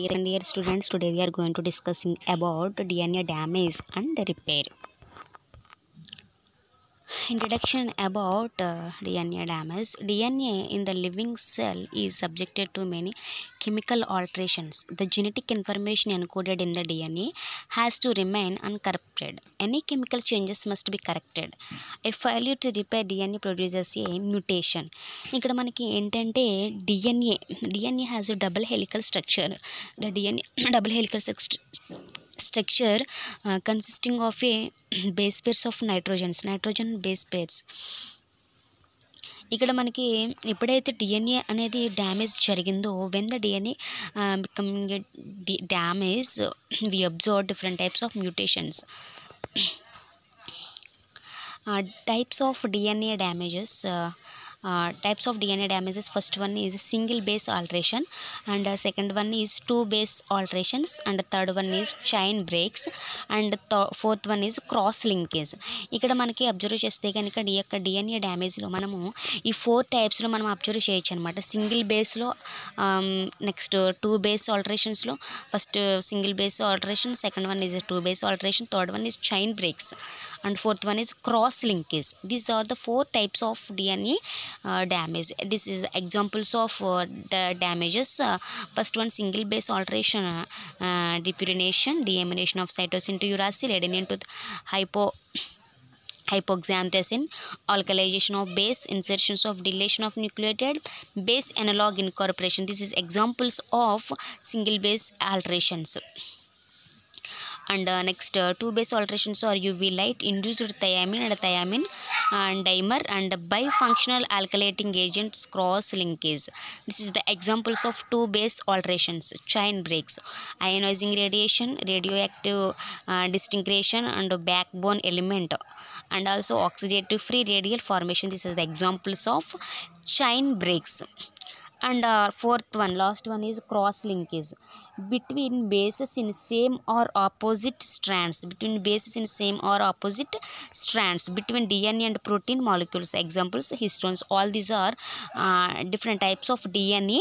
Dear students, today we are going to discussing about DNA damage and repair. Introduction about DNA damage. DNA in the living cell is subjected to many chemical alterations. The genetic information encoded in the DNA has to remain uncorrupted. Any chemical changes must be corrected. A failure to repair DNA produces a mutation. ఇక్కడ మనకి ఏంటంటే DNA has a double helical structure. The DNA double helical structure consisting of a base pairs of nitrogen base pairs. ఇక్కడ మనకి ఎప్పుడైతే DNA అనేది damage జరిగిందో when the DNA becoming damage we observe different types of mutations. Types of DNA damages. Types of DNA damages, first one is single base alteration, and second one is two base alterations, and third one is chain breaks, and fourth one is cross linkage. ఇక్కడ మనకి observe చేస్తే కనుక ఈ యొక్క DNA డ్యామేజ్లో మనము ఈ 4 టైప్స్లో మనం observe చేయొచ్చు అనమాట. సింగిల్ బేస్లో, నెక్స్ట్ టూ బేస్ ఆల్టరేషన్స్లో, first single base alteration, second one is two base alteration, third one is chain breaks, and fourth one is cross linkage. These are the 4 types of DNA damage. This is examples of the damages. First one, single base alteration, depurination, deamination of cytosine to uracil, adenine to hypoxanthocene, alkalization of base, insertions of deletion of nucleotide, base analog incorporation. This is examples of single base alterations. And next two base alterations are UV light induced thiamine and dimer and bifunctional alkylating agents cross linkage. This is the examples of two base alterations. Chain breaks, ionizing radiation, radioactive disintegration and backbone element, and also oxidative free radial formation. This is the examples of chain breaks. And fourth one, last one is cross linkage between bases in same or opposite strands. Between DNA and protein molecules. Examples, histones. All these are different types of DNA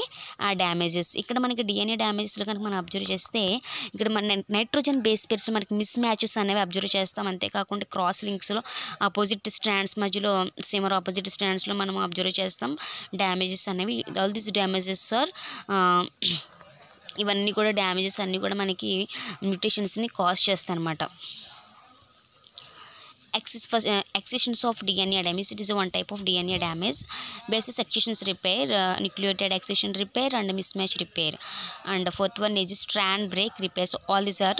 damages. ఇక్కడ మనకి DNA damages లో కనుక మనం observe చేస్తే ఇక్కడ మన nitrogen base pairs మనకి miss matches అనేవి అబ్జర్వ్ చేస్తాం. అంతేకాకుండా క్రాస్ లింక్స్లో ఆపోజిట్ స్ట్రాండ్స్ మధ్యలో సేమ్ ఆర్ ఆపోజిట్ స్ట్రాండ్స్లో మనం అబ్జర్వ్ చేస్తాం డ్యామేజెస్ అనేవి. ఆల్ దీస్ డ్యామేజెస్ ఆర్ ఇవన్నీ కూడా డ్యామేజెస్ అన్నీ కూడా మనకి మ్యూటేషన్స్ని కాజ్ చేస్తాయి అన్నమాట. Excisions of DNA damage. It is one type of DNA damage. Basis excisions repair, nucleotide excision repair, and mismatch repair. And fourth one is strand break repair. So all these are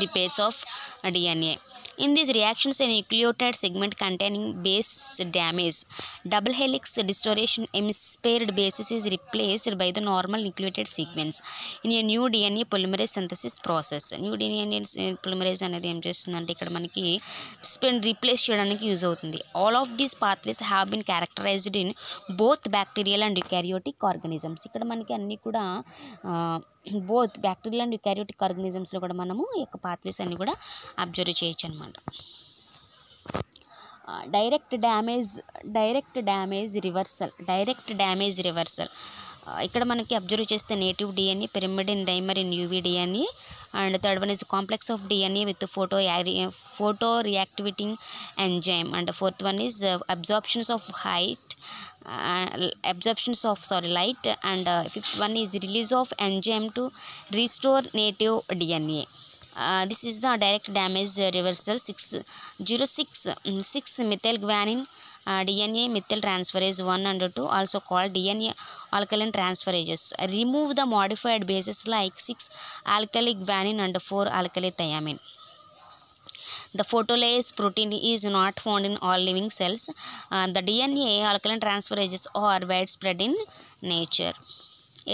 repairs of DNA. In these reactions, a nucleotide segment containing base damage, double helix distortion hemisphered basis is replaced by the normal nucleotide sequence in a new DNA polymerase synthesis process. New DNA polymerase అనేది ఏం చేస్తుందంటే ఇక్కడ మనకి replace చేయడానికి use అవుతుంది. All of these pathways have been characterized in both bacterial and eukaryotic organisms. ఇక్కడ మనకి అన్నీ కూడా బోత్ బ్యాక్టీరియల్ అండ్ యూకారియోటిక్ ఆర్గానిజమ్స్లో కూడా మనము ఈ యొక్క పాత్వేస్ అన్ని కూడా అబ్జర్వ్ చేయొచ్చు అనమాట. Direct damage reversal. ఇక్కడ మనకి అబ్జర్వ్ చేస్తే native DNA, pyrimidine dimer in UV DNA, and third one is complex of DNA with photo reactivating enzyme, and fourth one is absorptions of light, and fifth one is release of enzyme to restore native DNA. This is the direct damage reversal. 6 methyl guanine DNA methyl transferase 1 and 2, also called DNA alkaline transferases, remove the modified bases like 6 alkali guanine and 4 alkali thiamine. The photolase protein is not found in all living cells. The DNA alkaline transferases are widespread in nature.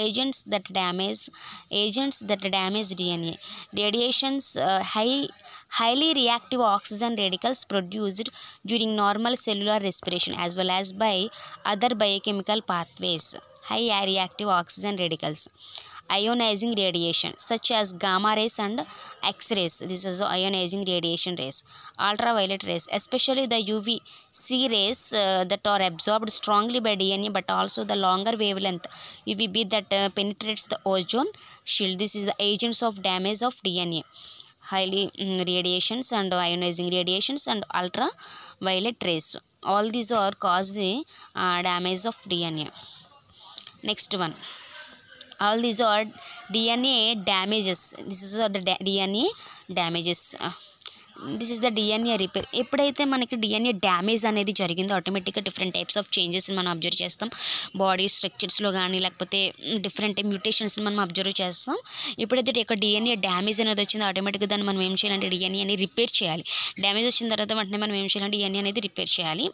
Agents that damage DNA. Radiations, highly reactive oxygen radicals produced during normal cellular respiration as well as by other biochemical pathways. High reactive oxygen radicals. ionizing radiation such as gamma rays and X-rays. This is the ionizing radiation rays. Ultraviolet rays, especially the UVC rays that are absorbed strongly by DNA, but also the longer wavelength UVB that penetrates the ozone shield. This is the agents of damage of DNA. Highly radiations and ionizing radiations and ultraviolet rays. All these are cause the damage of DNA. Next one. All these are DNA damages. This is the DNA damages. This is the DNA repair. ఎప్పుడైతే మనకి DNA damage అనేది జరిగిందో ఆటోమేటిక్గా different types of చేంజెస్ని మనం observe చేస్తాం. Body స్ట్రక్చర్స్లో కానీ లేకపోతే different మ్యూటేషన్స్ని మనం అబ్జర్వ్ చేస్తాం. ఎప్పుడైతే ఒక డిఎన్ఏ డ్యామేజ్ అనేది వచ్చిందో ఆటోమేటిక్గా దాన్ని మనం ఏం చేయాలంటే డిఎన్ఏ అనేది రిపేర్ చేయాలి. డ్యామేజ్ వచ్చిన తర్వాత వెంటనే మనం ఏం చేయాలంటే డిఎన్ఏ అనేది రిపేర్ చేయాలి.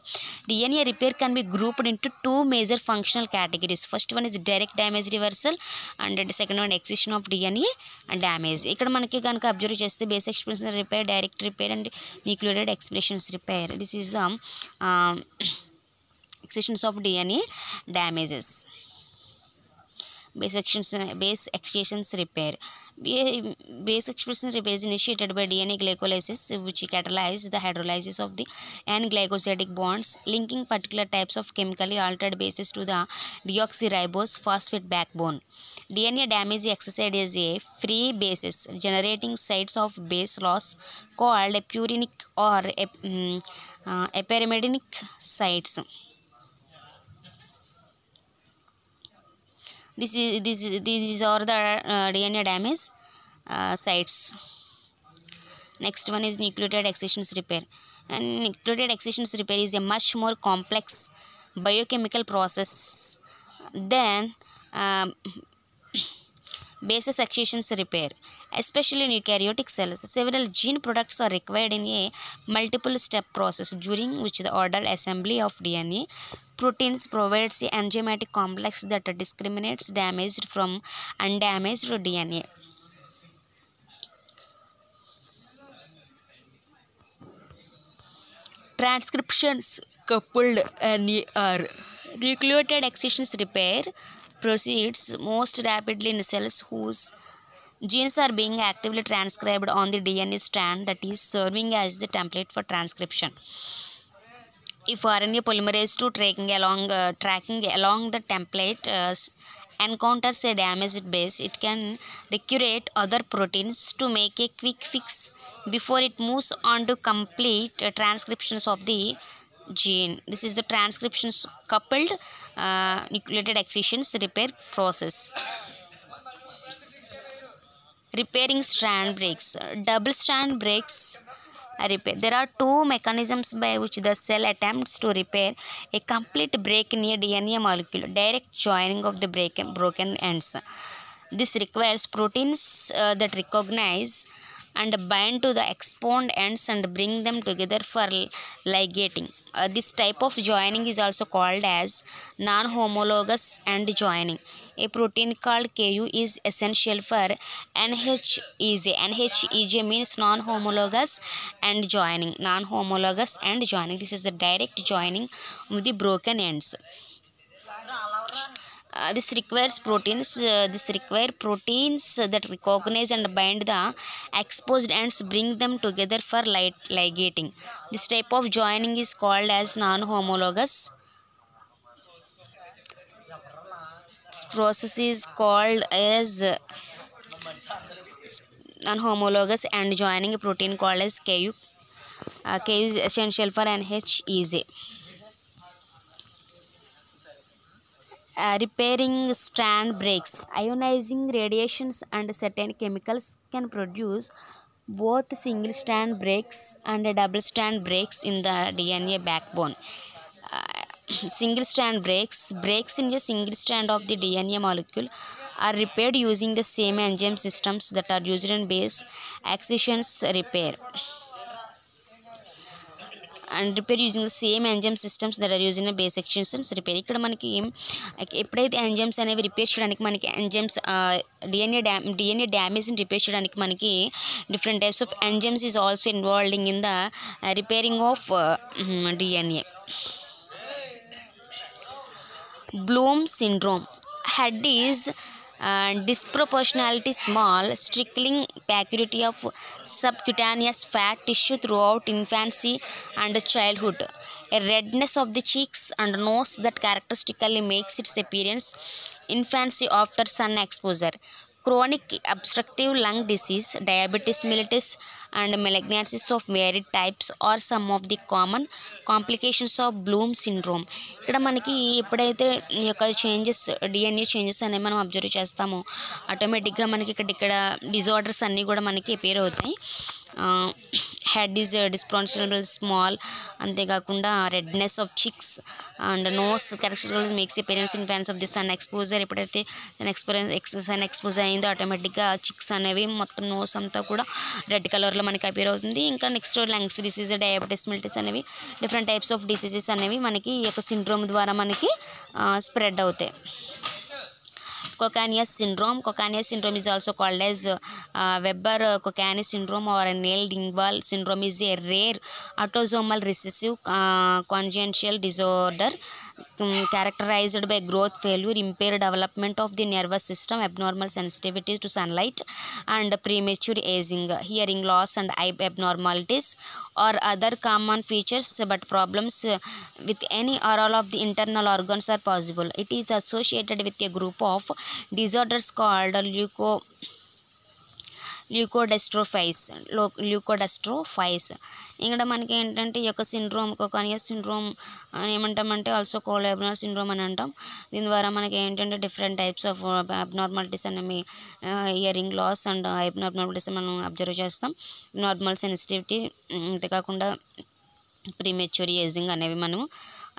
DNA repair can be grouped into 2 major functional categories. First one is direct damage reversal and second one excision of DNA damage. ఇక్కడ మనకి కనుక అబ్జర్వ్ చేస్తే basic expression repair, direct repair and nucleated expressions repair. This is the excisions of DNA damages. Base excisions repair. Base expression repair is initiated by DNA glycolysis, which catalyzes the hydrolysis of the N-glycosidic bonds, linking particular types of chemically altered bases to the deoxyribose phosphate backbone. DNA damage exercised is a free bases generating sites of base loss called epurinic or epirimidinic sites. These are the DNA damage sites. Next one is nucleotide excisions repair. And nucleotide excisions repair is a much more complex biochemical process than bases excisions repair, especially in eukaryotic cells. Several gene products are required in a multiple step process during which the ordered assembly of DNA proteins provides the enzymatic complex that discriminates damaged from undamaged DNA. Transcriptions coupled NAR. Nucleotide excisions repair proceeds most rapidly in cells whose genes are being actively transcribed on the DNA strand that is serving as the template for transcription. If RNA polymerase II tracking along the template encounters a damaged base, it can recruit other proteins to make a quick fix before it moves on to complete transcriptions of the gene. This is the transcriptions coupled nucleotide excisions repair process. Repairing strand breaks. Double strand breaks repair. There are 2 mechanisms by which the cell attempts to repair a complete break in a DNA molecule. Direct joining of the broken ends. This requires proteins that recognize and bind to the exposed ends and bring them together for ligating. This type of joining is also called as non-homologous end joining. A protein called Ku is essential for NHEJ. NHEJ means non-homologous end joining. Non-homologous end joining. This is the direct joining of the broken ends. This requires proteins that recognize and bind the exposed ends, bring them together for ligating. This type of joining is called as non-homologous. This process is called as non-homologous end joining. A protein called as Ku. Ku is essential for NHEJ. Repairing strand breaks. Ionizing radiations and certain chemicals can produce both single strand breaks and double strand breaks in the DNA backbone. Single strand breaks in a single strand of the DNA molecule are repaired using the same enzyme systems that are used in base excisions repair. And repair using the same enzyme systems that are used in a base excisions repair. ఇక్కడ మనకి ఎప్పుడైతే enzymes అనేవి repair చేయడానికి మనకి enzymes DNA డ్యామేజ్ని repair చేయడానికి మనకి different types of enzymes is also involving in the repairing of DNA. Bloom syndrome. Head is disproportionality small trickling purity of subcutaneous fat tissue throughout infancy and childhood, a redness of the cheeks and nose that characteristically makes its appearance infancy after sun exposure, chronic obstructive lung disease, diabetes mellitus, and malignancies of varied types are some of the common complications of Bloom syndrome. ఇక్కడ మనకి ఎప్పుడైతే ఈ యొక్క changes DNA changes అనేవి మనం observe చేస్తామో ఆటోమేటిక్గా మనకి ఇక్కడ డిజార్డర్స్ అన్నీ కూడా మనకి అపేర్ అవుతాయి. హెడ్ ఈజ్ డిస్ప్రొపోర్షనల్ స్మాల్, అంతేకాకుండా redness of cheeks and nose characteristical makes appearance infants of the sun exposure. ఎప్పుడైతే సన్ ఎక్స్పోజ్ అయిందో ఆటోమేటిక్గా చిక్స్ అనేవి మొత్తం నోస్ అంతా కూడా రెడ్ కలర్లో మనకి అపేర్ అవుతుంది. ఇంకా next lungs disease, diabetes mellitus అనేవి డిఫరెంట్ టైప్స్ ఆఫ్ డిసీజెస్ అనేవి మనకి ఈ యొక్క సిండ్రోమ్ ద్వారా మనకి స్ప్రెడ్ అవుతాయి. Coccanius syndrome. Coccanius syndrome is also called as Weber-Coccani syndrome or Neil-Dingwall syndrome. Is a rare autosomal recessive congenital disorder characterized by growth failure, impaired development of the nervous system, abnormal sensitivity to sunlight, and premature aging. Hearing loss and eye abnormalities or other common features, but problems with any or all of the internal organs are possible. It is associated with a group of disorders called leukodystrophies. ఇక్కడ మనకి ఏంటంటే ఈ యొక్క syndrome కోకానియస్ syndrome అని ఏమంటామంటే also కోలోబనర్ syndrome అని అంటాం. దీని ద్వారా మనకి ఏంటంటే డిఫరెంట్ టైప్స్ ఆఫ్ అబ్నార్మాలిటీస్ అనేవి హియరింగ్ లాస్ అండ్ అబ్నార్మాలిటీస్ మనం అబ్జర్వ్ చేస్తాం. నార్మల్ సెన్సిటివిటీ, అంతేకాకుండా ప్రీమెచ్యూర్ ఏజింగ్ అనేవి మనం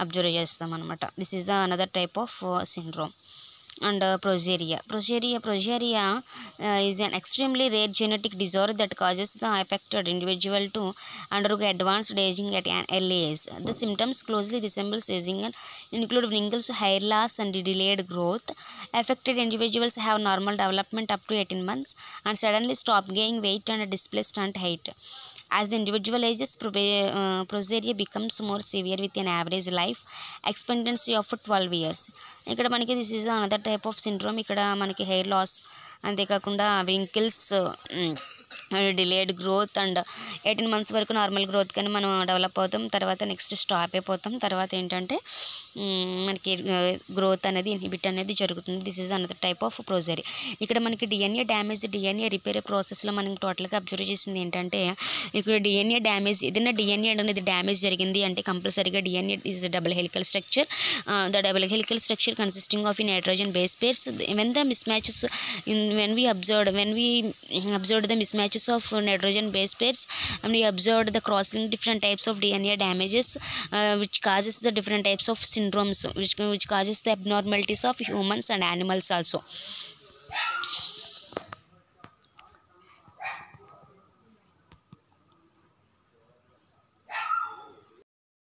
అబ్జర్వ్ చేస్తాం అనమాట. This is the another type of syndrome. And progeria is an extremely rare genetic disorder that causes the affected individual to undergo advanced aging at an early age. The symptoms closely resemble aging and include wrinkles, hair loss, and delayed growth. Affected individuals have normal development up to 18 months and suddenly stop gaining weight and display stunt height. As the individual ages, progeria becomes more severe with an average life expectancy of 12 years. ఇక్కడ మనకి this is another type of syndrome. ఇక్కడ మనకి hair loss, అంతేకాకుండా wrinkles, delayed growth and 18 months వరకు normal growth కానీ మనం develop అవుతాం. తర్వాత నెక్స్ట్ స్టాప్ అయిపోతాం. తర్వాత ఏంటంటే మనకి గ్రోత్ అనేది ఇన్హిబిట్ అనేది జరుగుతుంది. This is another type of progeria. ఇక్కడ మనకి డిఎన్ఏ డ్యామేజ్, డిఎన్ఏ రిపేర్ ప్రాసెస్లో మనం టోటల్గా అబ్జర్వ్ చేసింది ఏంటంటే ఇక్కడ డిఎన్ఏ డ్యామేజ్, ఏదైనా డిఎన్ఏ అనేది డ్యామేజ్ జరిగింది అంటే కంపల్సరీగా DNA is double helical structure. The double helical structure consisting of nitrogen base pairs. When we observed the mismatches of nitrogen base pairs, and we observed the crossing different types of DNA damages, which causes the different types of syndromes, which causes the abnormalities of humans and animals also.